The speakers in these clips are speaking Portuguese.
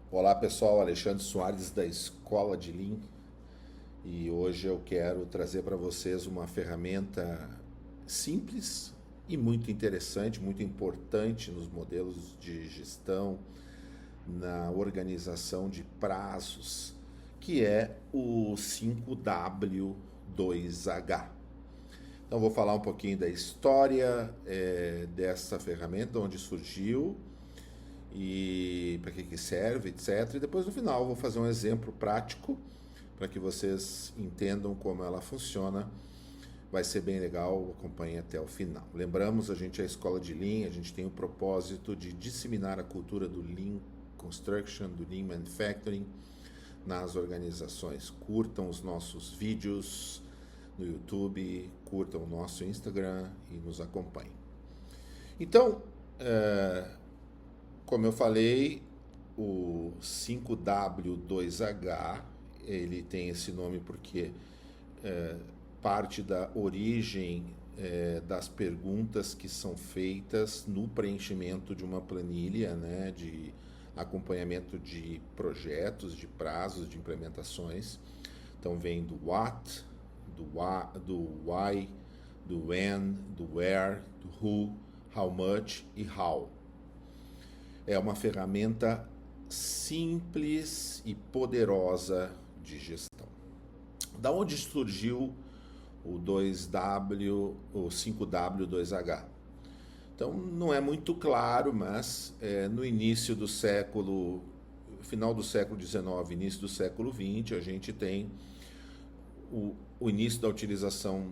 Olá pessoal, Alexandre Soares da Escola de Lean e hoje eu quero trazer para vocês uma ferramenta simples e muito interessante, muito importante nos modelos de gestão, na organização de prazos, que é o 5W2H. Então vou falar um pouquinho da história dessa ferramenta, onde surgiu e para que serve, etc. E depois no final eu vou fazer um exemplo prático para que vocês entendam como ela funciona. Vai ser bem legal, acompanhe até o final. Lembramos, a gente é a escola de Lean, a gente tem o propósito de disseminar a cultura do Lean Construction, do Lean Manufacturing nas organizações. Curtam os nossos vídeos no YouTube, curtam o nosso Instagram e nos acompanhem. Então, como eu falei, o 5W2H, ele tem esse nome porque parte da origem das perguntas que são feitas no preenchimento de uma planilha, né, de acompanhamento de projetos, de prazos, de implementações. Então vem do what, do why, do when, do where, do who, how much e how. É uma ferramenta simples e poderosa de gestão. Da onde surgiu o 2W, o 5W2H? Então não é muito claro, mas no início do século, final do século XIX, início do século XX, a gente tem o início da utilização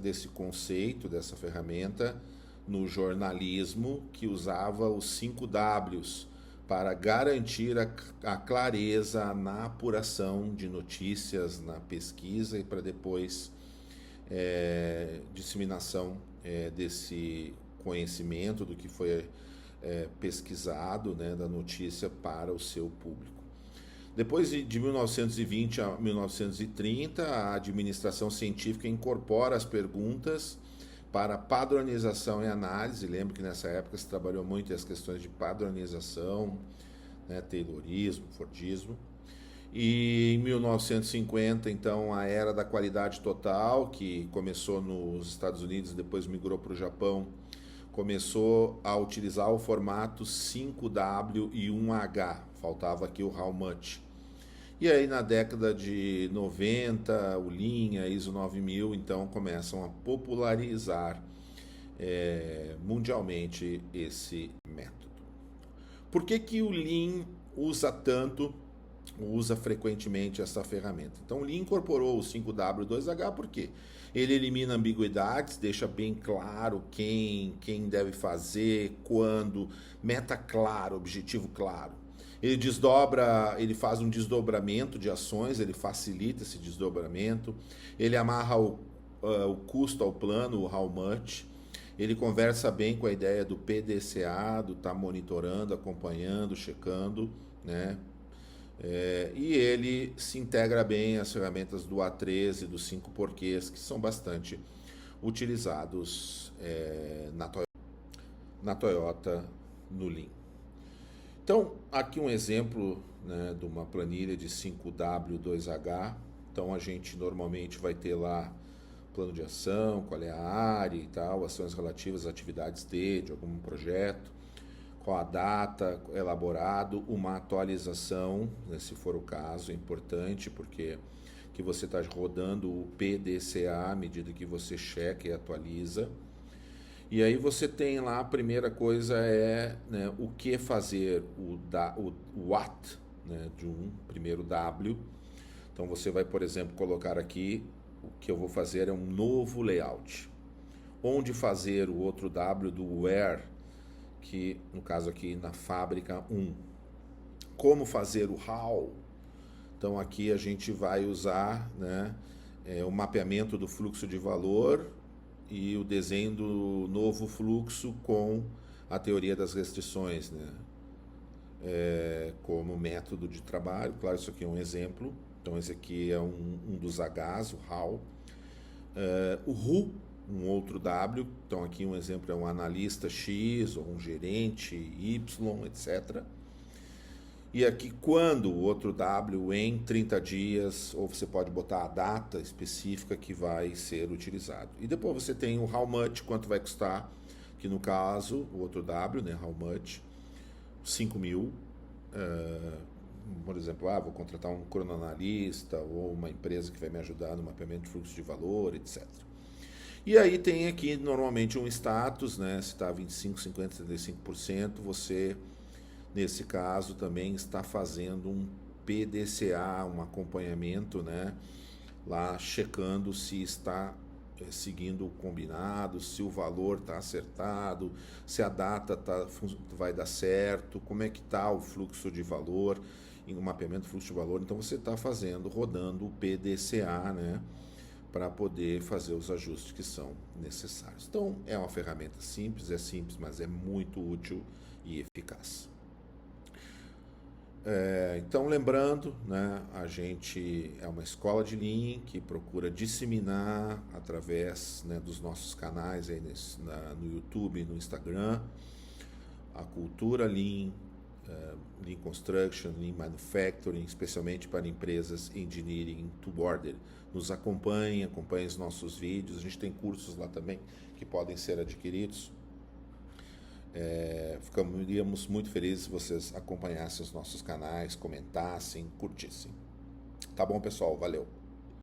desse conceito, dessa ferramenta, no jornalismo, que usava os 5 Ws para garantir a clareza na apuração de notícias, na pesquisa e para depois disseminação desse conhecimento do que foi pesquisado, né, da notícia para o seu público. Depois de 1920 a 1930, a administração científica incorpora as perguntas para padronização e análise. Lembro que nessa época se trabalhou muito as questões de padronização, né, Taylorismo, Fordismo. E em 1950, então, a era da qualidade total, que começou nos Estados Unidos e depois migrou para o Japão, começou a utilizar o formato 5W e 1H. Faltava aqui o how much. E aí na década de 90, o Lean, a ISO 9000, então começam a popularizar mundialmente esse método. Por que o Lean usa frequentemente essa ferramenta? Então o Lean incorporou o 5W2H porque ele elimina ambiguidades, deixa bem claro quem deve fazer, quando, meta claro, objetivo claro. Ele faz um desdobramento de ações, ele facilita esse desdobramento, ele amarra o custo ao plano, o how much, ele conversa bem com a ideia do PDCA, do estar monitorando, acompanhando, checando, né? E ele se integra bem às ferramentas do A13 e dos 5 porquês, que são bastante utilizados na Toyota no Lean. Então, aqui um exemplo, né, de uma planilha de 5W2H. Então, a gente normalmente vai ter lá plano de ação, qual é a área e tal, ações relativas às atividades de algum projeto, qual a data, elaborado, uma atualização, né, se for o caso, é importante, porque que você está rodando o PDCA à medida que você checa e atualiza. E aí você tem lá, a primeira coisa né, o que fazer, o what, né, de primeiro W. Então você vai, por exemplo, colocar aqui, o que eu vou fazer é um novo layout. Onde fazer o outro W do where, que no caso aqui na fábrica 1. Como fazer o how. Então aqui a gente vai usar, né, o mapeamento do fluxo de valor e o desenho do novo fluxo com a teoria das restrições, né? Como método de trabalho. Claro, isso aqui é um exemplo. Então esse aqui é um dos Hs, o how. O who, um outro W. Então aqui um exemplo é um analista X ou um gerente Y, etc. E aqui quando o outro W em 30 dias, ou você pode botar a data específica que vai ser utilizado. E depois você tem o how much, quanto vai custar, que no caso, o outro W, né, how much, 5 mil. Por exemplo, vou contratar um cronoanalista ou uma empresa que vai me ajudar no mapeamento de fluxo de valor, etc. E aí tem aqui normalmente um status, né? Se está 25, 50, 75%, você, nesse caso, também está fazendo um PDCA, um acompanhamento, né? Lá checando se está seguindo o combinado, se o valor está acertado, se a data vai dar certo, como é que está o fluxo de valor, em um mapeamento de fluxo de valor. Então você está rodando o PDCA, né? Para poder fazer os ajustes que são necessários. Então, é uma ferramenta simples, mas é muito útil e eficaz. Então, lembrando, né, a gente é uma escola de Lean que procura disseminar através, né, dos nossos canais aí no YouTube e no Instagram a cultura Lean, Lean Construction, Lean Manufacturing, especialmente para empresas Engineering to Order. Nos acompanhe os nossos vídeos, a gente tem cursos lá também que podem ser adquiridos. Ficaríamos muito felizes se vocês acompanhassem os nossos canais, comentassem, curtissem. Tá bom, pessoal? Valeu!